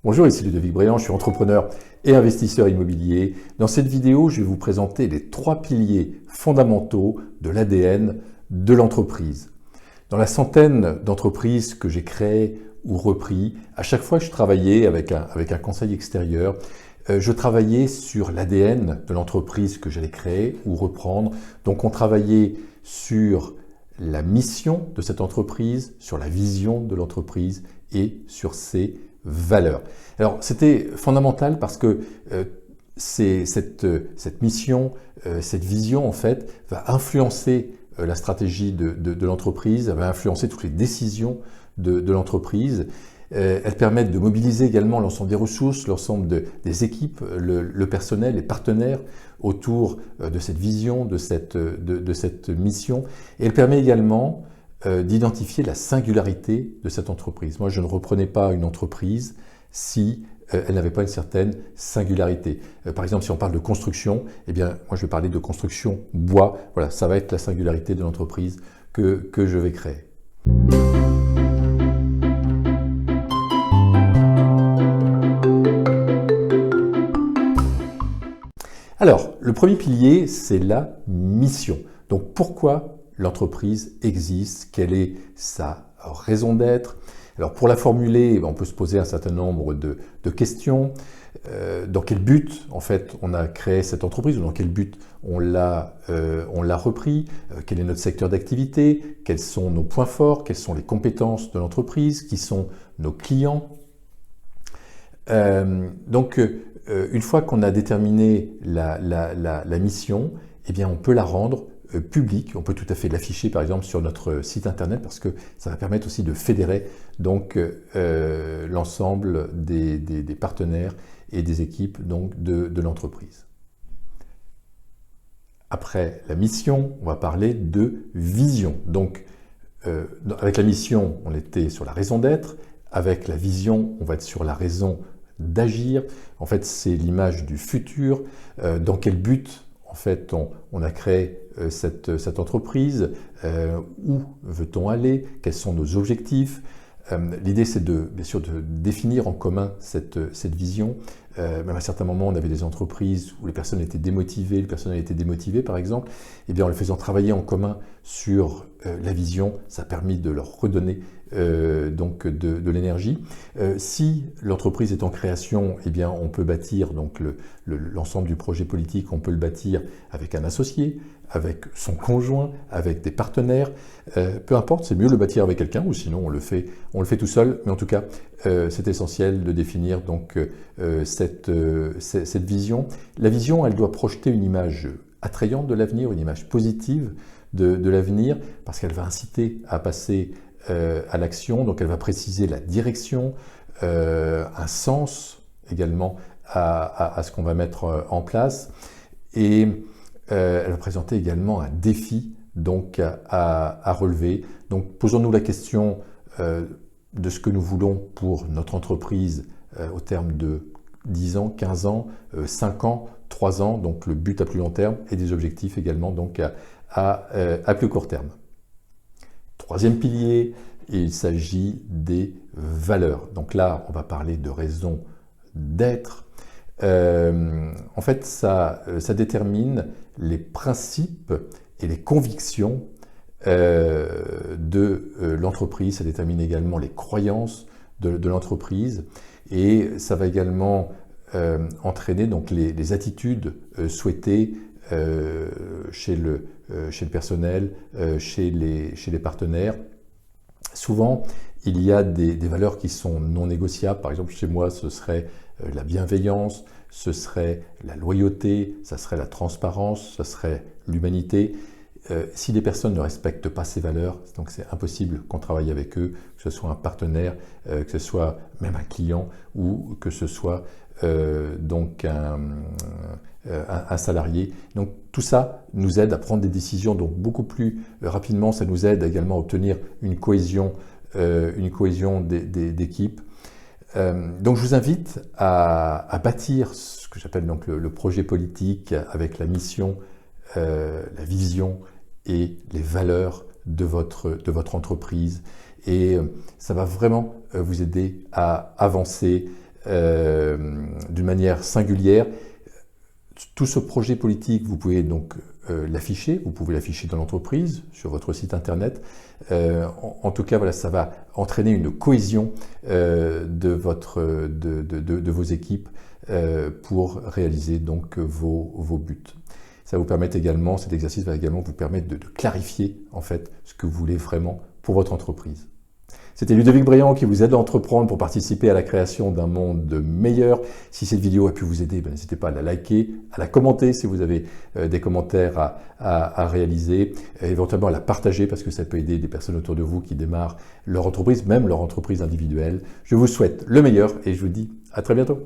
Bonjour, ici Ludovic Bréant, je suis entrepreneur et investisseur immobilier. Dans cette vidéo, je vais vous présenter les 3 piliers fondamentaux de l'ADN de l'entreprise. Dans la centaine d'entreprises que j'ai créées ou repris, à chaque fois que je travaillais avec un conseil extérieur, je travaillais sur l'ADN de l'entreprise que j'allais créer ou reprendre. Donc on travaillait sur la mission de cette entreprise, sur la vision de l'entreprise et sur ses valeurs. Alors c'était fondamental parce que cette mission, cette vision en fait va influencer la stratégie de l'entreprise, va influencer toutes les décisions de l'entreprise. Elles permettent de mobiliser également l'ensemble des ressources, l'ensemble des équipes, le personnel, les partenaires autour de cette vision, de cette mission. Et elle permet également d'identifier la singularité de cette entreprise. Moi, je ne reprenais pas une entreprise si elle n'avait pas une certaine singularité. Par exemple, si on parle de construction, eh bien, moi, je vais parler de construction bois. Voilà, ça va être la singularité de l'entreprise que je vais créer. Alors, le premier pilier, c'est la mission. Donc, pourquoi l'entreprise existe? Quelle est sa raison d'être? Alors, pour la formuler, on peut se poser un certain nombre de questions. Dans quel but, en fait, on a créé cette entreprise ou dans quel but on l'a repris? Quel est notre secteur d'activité? Quels sont nos points forts? Quelles sont les compétences de l'entreprise? Qui sont nos clients? Une fois qu'on a déterminé la mission, eh bien, on peut la rendre publique. On peut tout à fait l'afficher, par exemple, sur notre site internet parce que ça va permettre aussi de fédérer donc l'ensemble des partenaires et des équipes donc de l'entreprise. Après la mission, on va parler de vision. Donc, avec la mission, on était sur la raison d'être. Avec la vision, on va être sur la raison d'agir. En fait, c'est l'image du futur. Dans quel but, en fait, on a créé cette entreprise? Où veut-on aller? Quels sont nos objectifs? L'idée, c'est bien sûr de définir en commun cette vision. Même à certains moments, on avait des entreprises où les personnes étaient démotivées, le personnel était démotivé, par exemple. Et bien, en les faisant travailler en commun sur la vision, ça a permis de leur redonner donc de l'énergie. Si l'entreprise est en création, eh bien, on peut bâtir donc l'ensemble du projet politique, on peut le bâtir avec un associé, avec son conjoint, avec des partenaires. Peu importe, c'est mieux de le bâtir avec quelqu'un ou sinon on le fait tout seul. Mais en tout cas, c'est essentiel de définir donc cette vision. La vision, elle doit projeter une image attrayante de l'avenir, une image positive de l'avenir, parce qu'elle va inciter à passer à l'action. Donc elle va préciser la direction, un sens également à ce qu'on va mettre en place. Et elle va présenter également un défi donc à relever. Donc posons-nous la question de ce que nous voulons pour notre entreprise au terme de 10 ans, 15 ans, 5 ans, 3 ans, donc le but à plus long terme et des objectifs également donc à plus court terme. Troisième pilier, il s'agit des valeurs. Donc là, on va parler de raison d'être. En fait, ça détermine les principes et les convictions de l'entreprise. Ça détermine également les croyances de l'entreprise et ça va également entraîner donc les attitudes souhaitées chez le personnel, chez les partenaires. Souvent, il y a des valeurs qui sont non négociables. Par exemple, chez moi, ce serait la bienveillance, ce serait la loyauté, ça serait la transparence, ça serait l'humanité. Si les personnes ne respectent pas ces valeurs, donc c'est impossible qu'on travaille avec eux, que ce soit un partenaire, que ce soit même un client ou que ce soit donc un salarié. Donc tout ça nous aide à prendre des décisions donc beaucoup plus rapidement. Ça nous aide également à obtenir une cohésion d'équipe. Donc je vous invite à bâtir ce que j'appelle donc le projet politique avec la mission, la vision et les valeurs de votre entreprise. Et ça va vraiment vous aider à avancer d'une manière singulière. Tout ce projet politique, vous pouvez donc l'afficher, vous pouvez l'afficher dans l'entreprise, sur votre site internet. En tout cas, voilà, ça va entraîner une cohésion de vos équipes pour réaliser donc vos buts. Ça vous permet également, cet exercice va également vous permettre de clarifier en fait ce que vous voulez vraiment pour votre entreprise. C'était Ludovic Bréant qui vous aide à entreprendre pour participer à la création d'un monde meilleur. Si cette vidéo a pu vous aider, n'hésitez pas à la liker, à la commenter si vous avez des commentaires à réaliser, et éventuellement à la partager parce que ça peut aider des personnes autour de vous qui démarrent leur entreprise, même leur entreprise individuelle. Je vous souhaite le meilleur et je vous dis à très bientôt.